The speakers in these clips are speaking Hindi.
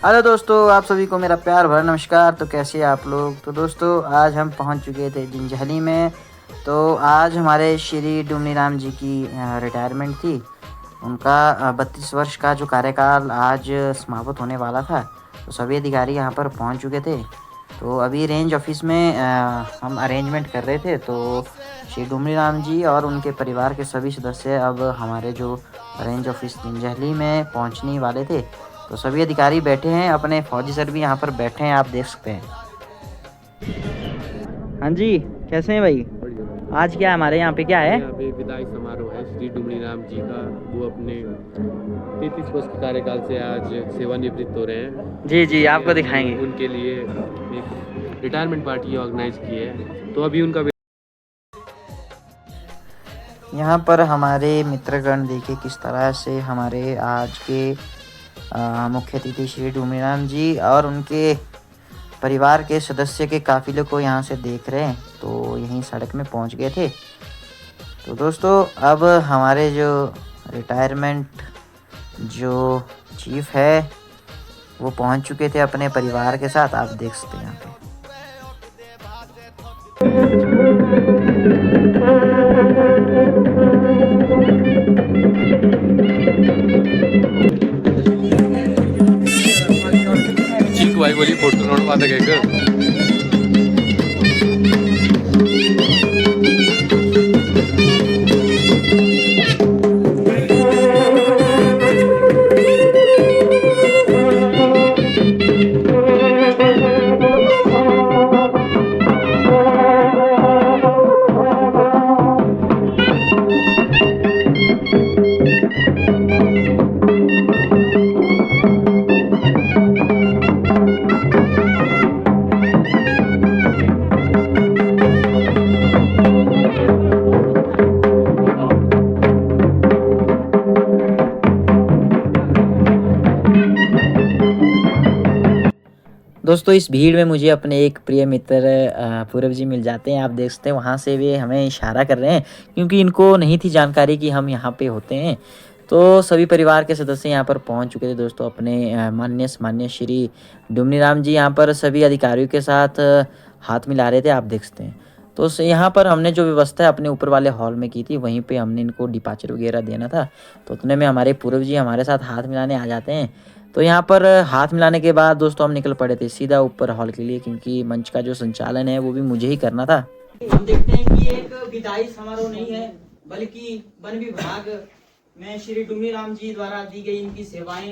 हेलो दोस्तों, आप सभी को मेरा प्यार भरा नमस्कार। तो कैसे हैं आप लोग। तो दोस्तों आज हम पहुंच चुके थे जंजैहली में। तो आज हमारे श्री डुमनी राम जी की रिटायरमेंट थी। उनका 32 वर्ष का जो कार्यकाल आज समाप्त होने वाला था। तो सभी अधिकारी यहां पर पहुंच चुके थे। तो अभी रेंज ऑफिस में हम अरेंजमेंट कर रहे थे। तो श्री डुमनी राम जी और उनके परिवार के सभी सदस्य अब हमारे जो रेंज ऑफिस जंजैहली में पहुंचने वाले थे। तो सभी अधिकारी बैठे हैं, अपने फौजी सर भी यहाँ पर बैठे हैं, आप देख सकते हैं। हाँ जी, कैसे हैं भाई। आज क्या हमारे यहाँ पे क्या है? यहाँ पे विदाई समारोह है श्री डुमनी राम जी का। वो अपने 33 वर्ष के कार्यकाल से आज सेवानिवृत्त हो रहे हैं। जी जी, आपको दिखाएंगे। उनके लिए एक रिटायरमेंट पार्टी ऑर्गेनाइज की है। तो अभी उनका यहाँ पर हमारे मित्रगण देखिए किस तरह से हमारे आज के मुख्य अतिथि श्री डुमनी राम जी और उनके परिवार के सदस्य के काफिले को यहाँ से देख रहे हैं। तो यहीं सड़क में पहुँच गए थे। तो दोस्तों अब हमारे जो रिटायरमेंट जो चीफ है वो पहुँच चुके थे अपने परिवार के साथ, आप देख सकते हैं यहाँ पे। चीकू भाई बोली फोटो नोट पाता कहकर दोस्तों इस भीड़ में मुझे अपने एक प्रिय मित्र पूरब जी मिल जाते हैं, आप देख सकते हैं। वहाँ से वे हमें इशारा कर रहे हैं क्योंकि इनको नहीं थी जानकारी कि हम यहाँ पे होते हैं। तो सभी परिवार के सदस्य यहाँ पर पहुँच चुके थे दोस्तों। अपने माननीय श्री डुमनी राम जी यहाँ पर सभी अधिकारियों के साथ हाथ मिला रहे थे, आप देख सकते हैं। तो यहाँ पर हमने जो व्यवस्था अपने ऊपर वाले हॉल में की थी, वहीं पे हमने इनको डिपार्चर वगैरह देना था। तो उतने में हमारे पूरब जी हमारे साथ हाथ मिलाने आ जाते हैं। तो यहाँ पर हाथ मिलाने के बाद दोस्तों हम निकल पड़े थे सीधा ऊपर हॉल के लिए, क्योंकि मंच का जो संचालन है वो भी मुझे ही करना था। हम देखते हैं कि एक विदाई समारोह नहीं है, बल्कि वन विभाग में श्री डुमनी राम जी द्वारा दी गई इनकी सेवाएं,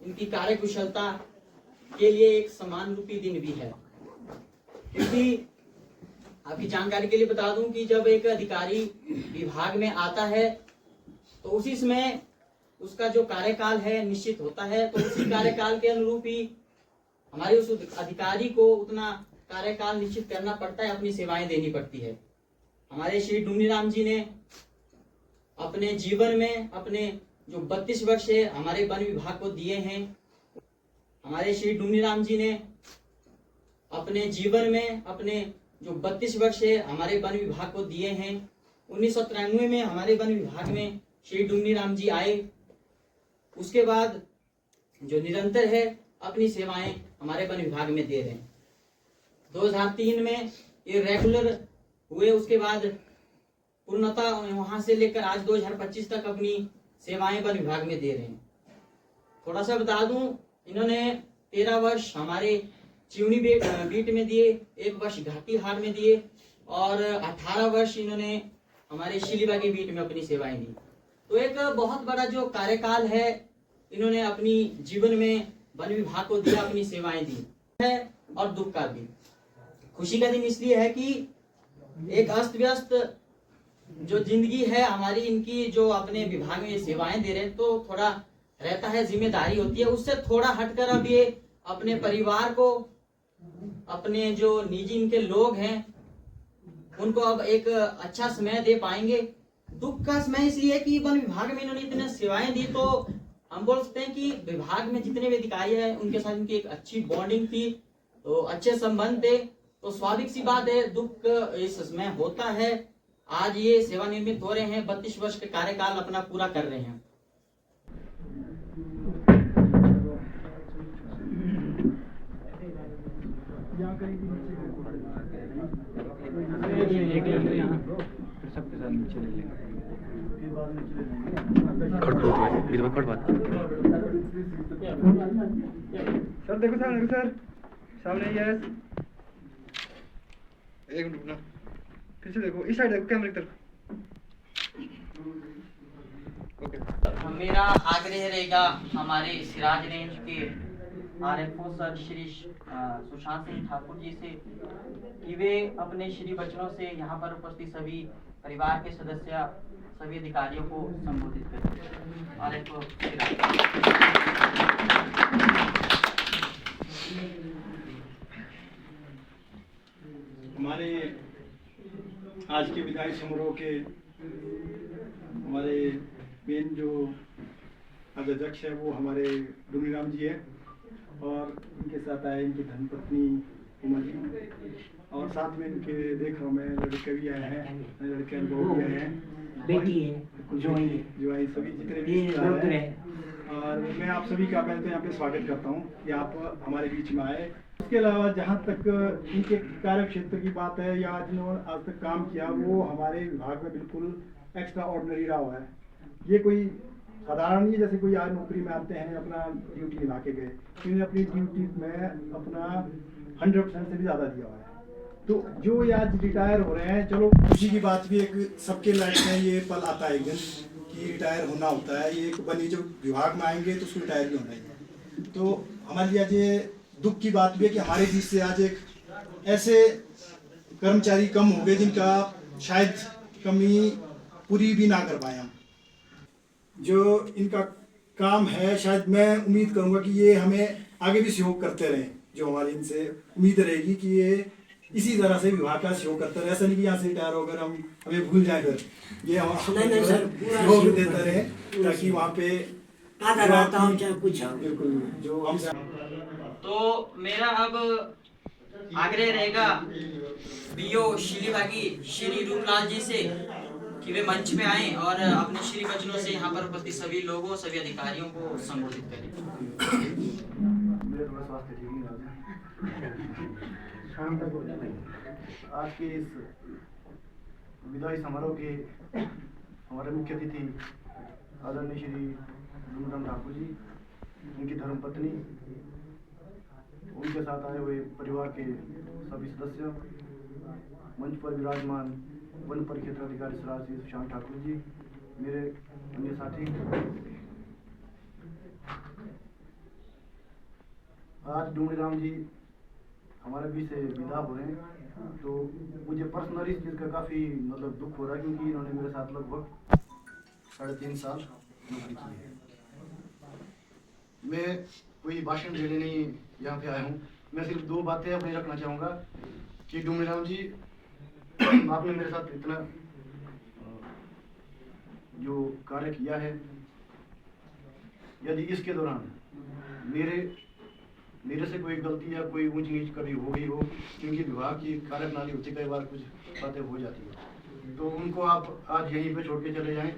इनकी कार्यकुशलता के लिए एक सम्मान रूपी दिन भी है। क्योंकि आपकी जानकारी के लिए बता दूं कि जब एक अधिकारी विभाग में आता है तो उसी समय उसका जो कार्यकाल है निश्चित होता है। तो उसी कार्यकाल के अनुरूप ही हमारे उस अधिकारी को उतना कार्यकाल निश्चित करना पड़ता है, अपनी सेवाएं देनी पड़ती है। हमारे श्री डुमनी राम जी ने अपने जीवन में अपने जो 32 वर्ष है हमारे वन विभाग को दिए हैं। हमारे श्री डुमनी राम जी ने अपने जीवन में अपने जो 32 वर्ष है हमारे वन विभाग को दिए हैं। 1993 में हमारे वन विभाग में श्री डुमनी राम जी आए। उसके बाद जो निरंतर है अपनी सेवाएं हमारे वन विभाग में दे रहे हैं। 2003 में ये रेगुलर हुए, उसके बाद पूर्णतः वहां से लेकर आज 2025 तक अपनी सेवाएं वन विभाग में दे रहे हैं। थोड़ा सा बता दूं, इन्होंने 13 वर्ष हमारे चिवनी बीट में दिए, 1 वर्ष घाटी हाट में दिए और 18 वर्ष इन्होंने हमारे शिलीबागी बीट में अपनी सेवाएं दी। तो एक बहुत बड़ा जो कार्यकाल है इन्होंने अपनी जीवन में वन विभाग को दिया, अपनी सेवाएं दी है। और दुख का भी, खुशी का दिन इसलिए है कि एक अस्त व्यस्त जो जिंदगी है हमारी, इनकी जो अपने विभाग में सेवाएं दे रहे हैं, तो थोड़ा रहता है, जिम्मेदारी होती है, उससे थोड़ा हटकर अब ये अपने परिवार को, अपने जो निजी इनके लोग हैं उनको अब एक अच्छा समय दे पाएंगे। दुख का समय इसलिए कि वन विभाग में इन्होंने इतने सेवाएं दी, तो हम बोल सकते हैं कि विभाग में जितने भी अधिकारी हैं उनके साथ इनकी एक अच्छी बॉन्डिंग थी, तो अच्छे संबंध थे। तो स्वाभाविक सी बात है, दुख इस समय होता है। आज ये सेवानिवृत्त हो रहे हैं, 32 वर्ष के कार्यकाल अपना पूरा कर रहे हैं। चले लेंगे। सर देखो सर सामने यस एक मिनट रुकना फिर से देखो इस साइड देखो कैमरे की तरफ ओके। मेरा आग्रह रहेगा हमारे सिराज रेंज के RFO सर श्री सुशांत सिंह ठाकुर जी से कि वे अपने श्री वचनों से यहाँ पर उपस्थित सभी परिवार के सदस्य सभी अधिकारियों को संबोधित करें। RFO हमारे आज के विदाई समारोह के हमारे मेन जो अध्यक्ष है वो हमारे डुमरी राम जी है और इनके साथ आए इनकी धर्मपत्नी उमा जी और साथ में इनके देख रहा हूँ मैं लड़के भी आए हैं, लड़के बहू भी आए हैं, बेटी है, जोई सभी जितने भी हैं। और मैं आप सभी का पहले तो यहाँ पे स्वागत करता हूँ कि आप हमारे बीच में आए। इसके अलावा जहाँ तक इनके कार्य क्षेत्र की बात है या जिन्होंने आज तक काम किया वो हमारे विभाग में बिल्कुल एक्स्ट्रा ऑर्डिनरी रहा हुआ है। ये कोई साधारण नहीं जैसे कोई आज नौकरी में आते हैं अपना ड्यूटी निभा के गए, इन्होंने अपनी ड्यूटी में अपना 100% से भी ज़्यादा दिया हुआ है। तो जो ये आज रिटायर हो रहे हैं, चलो खुशी की बात भी एक सबके लाइफ में ये पल आता है एक दिन कि रिटायर होना होता है। ये एक बनी जब विभाग में आएंगे तो उसको रिटायर भी होना ही है। तो हमारे लिए आज ये दुख की बात भी है कि हमारे बीच से आज एक ऐसे कर्मचारी कम हो गए जिनका शायद कमी पूरी भी ना कर पाए हम। जो इनका काम है शायद मैं उम्मीद करूंगा कि ये हमें आगे भी सहयोग करते रहें। जो हमारी इनसे उम्मीद रहेगी कि ये इसी तरह से विभाग का सहयोग करते रहे। ऐसा नहीं कि यहाँ से रिटायर होकर हम हमें भूल जाए, फिर ये हम सहयोग देते रहे ताकि वहाँ पे बिल्कुल जो हम तो मेरा अब आग्रह रहेगा BO श्रीभागी श्री रूपलाल जी से कि वे मंच पे आएं और अपने श्री वचनों से यहाँ पर उपस्थित सभी लोगों सभी अधिकारियों को संबोधित करें। मेरा थोड़ा स्वास्थ्य ठीक नहीं रहा शाम तक आज के इस विदाई समारोह के हमारे मुख्य अतिथि आदरणीय श्री डुमराम ठाकुर जी, उनकी धर्मपत्नी, उनके साथ आए हुए परिवार के सभी सदस्य, मंच पर विराजमान वन परिक्षेत्र अधिकारी श्री सुशांत ठाकुर जी, मेरे अन्य साथी। आज डुमरी राम जी हमारे बीच से विदा हो रहे हैं, तो मुझे पर्सनली इस चीज़ का काफ़ी मतलब दुख हो रहा है क्योंकि इन्होंने मेरे साथ लगभग 3.5 साल नौकरी की है। मैं कोई भाषण देने नहीं यहाँ पे आया हूँ, मैं सिर्फ 2 बातें अपनी रखना चाहूँगा कि डुमरी राम जी आपने मेरे साथ इतना जो कार्य किया है, यदि इसके दौरान मेरे से कोई गलती या कोई ऊंच नीच कभी हो गई हो, क्योंकि विभाग की कार्यप्रणाली होती कई बार कुछ बातें हो जाती है, तो उनको आप आज यहीं पे छोड़ के चले जाएं।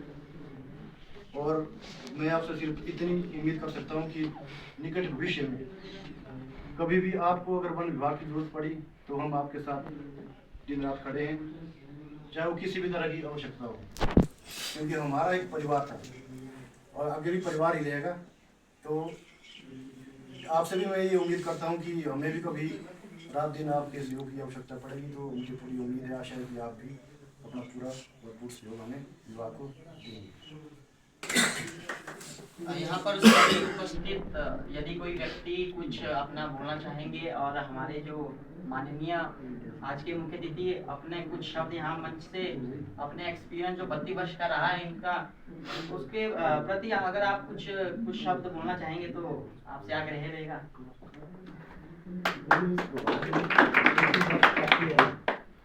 और मैं आपसे सिर्फ इतनी उम्मीद कर सकता हूं कि निकट भविष्य में कभी भी आपको अगर वन विभाग की जरूरत पड़ी तो हम आपके साथ दिन रात खड़े हैं, चाहे वो किसी भी तरह की आवश्यकता हो, क्योंकि हमारा एक परिवार था और आगे भी परिवार ही रहेगा। तो आपसे भी मैं ये उम्मीद करता हूँ कि हमें भी कभी रात दिन आपके सहयोग की आवश्यकता पड़ेगी, तो मुझे पूरी उम्मीद है, आशा है कि आप भी अपना पूरा भरपूर सहयोग हमें विभाग को देंगे। यहाँ पर सभी उपस्थित यदि कोई व्यक्ति कुछ अपना बोलना चाहेंगे और हमारे जो माननीय आज के मुख्य अतिथि अपने कुछ शब्द यहाँ मंच से अपने एक्सपीरियंस जो 32 वर्ष का रहा है इनका, उसके प्रति अगर आप कुछ शब्द बोलना चाहेंगे तो आपसे आग्रह रहेगा।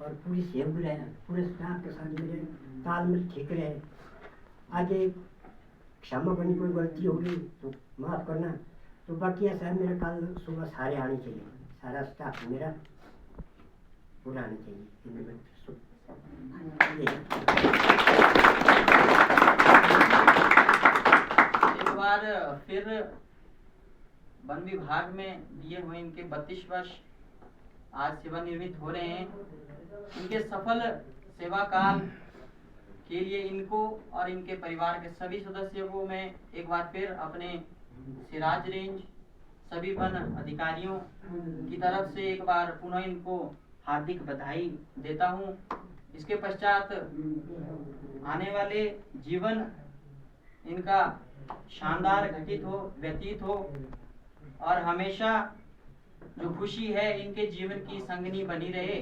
और पूरी सहयोग रहे, पूरे स्टाफ के साथ मेरे तालमेल ठीक रहे। आगे क्षमा करनी, कोई गलती होगी तो माफ़ करना। तो बाकी ऐसा है, मेरे कल सुबह सारे आने चाहिए, सारा स्टाफ मेरा पूरा आना चाहिए। एक बार फिर वन विभाग में दिए हुए इनके 32 वर्ष आज सेवानिवृत्त हो रहे हैं। इनके सफल सेवा काल के लिए इनको और इनके परिवार के सभी सदस्यों को मैं एक बार फिर अपने सिराज रेंज सभी वन अधिकारियों की तरफ से एक बार पुनः इनको हार्दिक बधाई देता हूँ। इसके पश्चात आने वाले जीवन इनका शानदार व्यतीत हो और हमेशा जो खुशी है इनके जीवन की संगनी बनी रहे।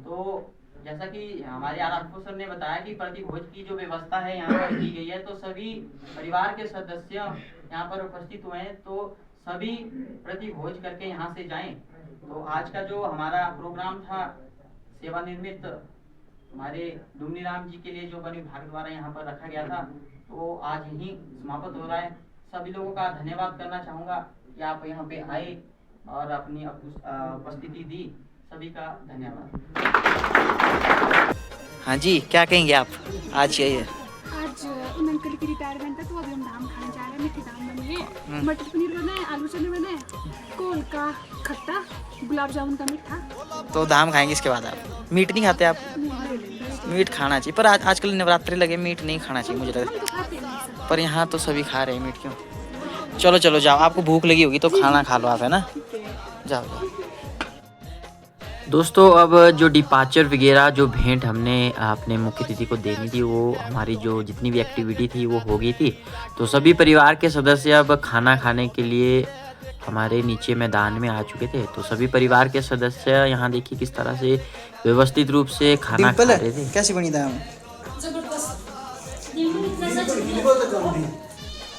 तो जैसा कि हमारे आरआरओ सर ने बताया कि प्रतिभोज की जो व्यवस्था है यहाँ पर की गई है, तो सभी परिवार के सदस्य यहाँ पर उपस्थित हुए हैं, तो सभी प्रतिभोज करके यहाँ से जाएं। तो आज का जो हमारा प्रोग्राम था सेवानिवृत्त हमारे डुमनी राम जी के लिए जो वन विभाग द्वारा यहाँ पर रखा गया था, तो आज यहीं समाप्त हो रहा है। सभी लोगों का धन्यवाद करना चाहूँगा कि आप यहाँ पे आए और अपनी उपस्थिति दी। सभी का धन्यवाद। हाँ जी, क्या कहेंगे आप आज? आज इमन कली की रिटायरमेंट है, तो अभी हम धाम खाने जा रहे हैं। मीठे धाम बनी है, मटर पनीर बना है, आलू चने बने हैं, कोल का खट्टा, गुलाब जामुन का मीठा। तो धाम खाएंगे इसके बाद आप? मीट नहीं खाते आप? मीट खाना चाहिए, पर आजकल नवरात्रि लगे, मीट नहीं खाना चाहिए मुझे लगता। पर यहाँ तो सभी खा रहे हैं मीट, क्यों? चलो चलो जाओ, आपको भूख लगी होगी तो खाना खा लो आप, है ना? जाओ जाओ। दोस्तों, अब जो डिपार्चर वगैरह जो भेंट हमने अपने मुख्य अतिथि को देनी थी, वो हमारी जो जितनी भी एक्टिविटी थी वो हो गई थी। तो सभी परिवार के सदस्य अब खाना खाने के लिए हमारे नीचे मैदान में आ चुके थे। तो सभी परिवार के सदस्य यहाँ देखिए किस तरह से व्यवस्थित रूप से खाना खा रहे थे। कैसी बनी था?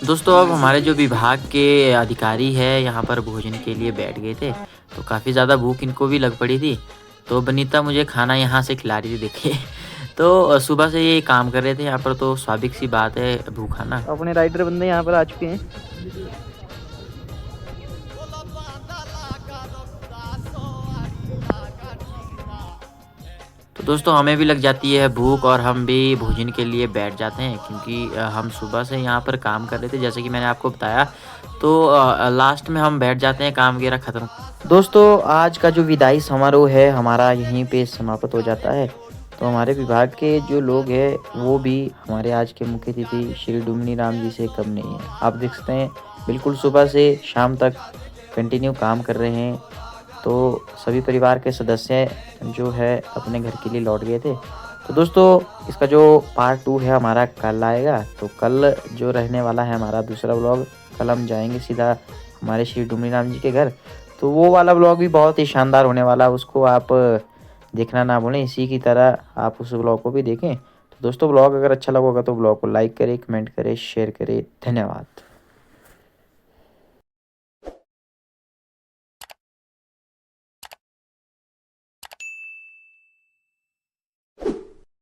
दोस्तों, अब हमारे जो विभाग के अधिकारी है यहाँ पर भोजन के लिए बैठ गए थे, तो काफ़ी ज़्यादा भूख इनको भी लग पड़ी थी। तो बनीता मुझे खाना यहाँ से खिला रही थी, देखिए। तो सुबह से ये काम कर रहे थे यहाँ पर, तो स्वाभाविक सी बात है भूखा ना। अपने राइडर बंदे यहाँ पर आ चुके हैं। तो दोस्तों, हमें भी लग जाती है भूख और हम भी भोजन के लिए बैठ जाते हैं, क्योंकि हम सुबह से यहाँ पर काम कर रहे थे, जैसे कि मैंने आपको बताया। तो लास्ट में हम बैठ जाते हैं काम वगैरह ख़त्म। दोस्तों, आज का जो विदाई समारोह है हमारा यहीं पे समाप्त हो जाता है। तो हमारे विभाग के जो लोग हैं वो भी हमारे आज के मुख्य अतिथि श्री डुमनी राम जी से कम नहीं है। आप देख सकते हैं बिल्कुल सुबह से शाम तक कंटिन्यू काम कर रहे हैं। तो सभी परिवार के सदस्य जो है अपने घर के लिए लौट गए थे। तो दोस्तों, इसका जो पार्ट 2 है हमारा कल आएगा। तो कल जो रहने वाला है हमारा दूसरा व्लॉग, कल हम जाएंगे सीधा हमारे श्री डुमनी राम जी के घर। तो वो वाला व्लॉग भी बहुत ही शानदार होने वाला है, उसको आप देखना ना भूलें। इसी की तरह आप उस व्लॉग को भी देखें। तो दोस्तों, व्लॉग अगर अच्छा लगा होगा तो व्लॉग को लाइक करें, कमेंट करें, शेयर करें। धन्यवाद।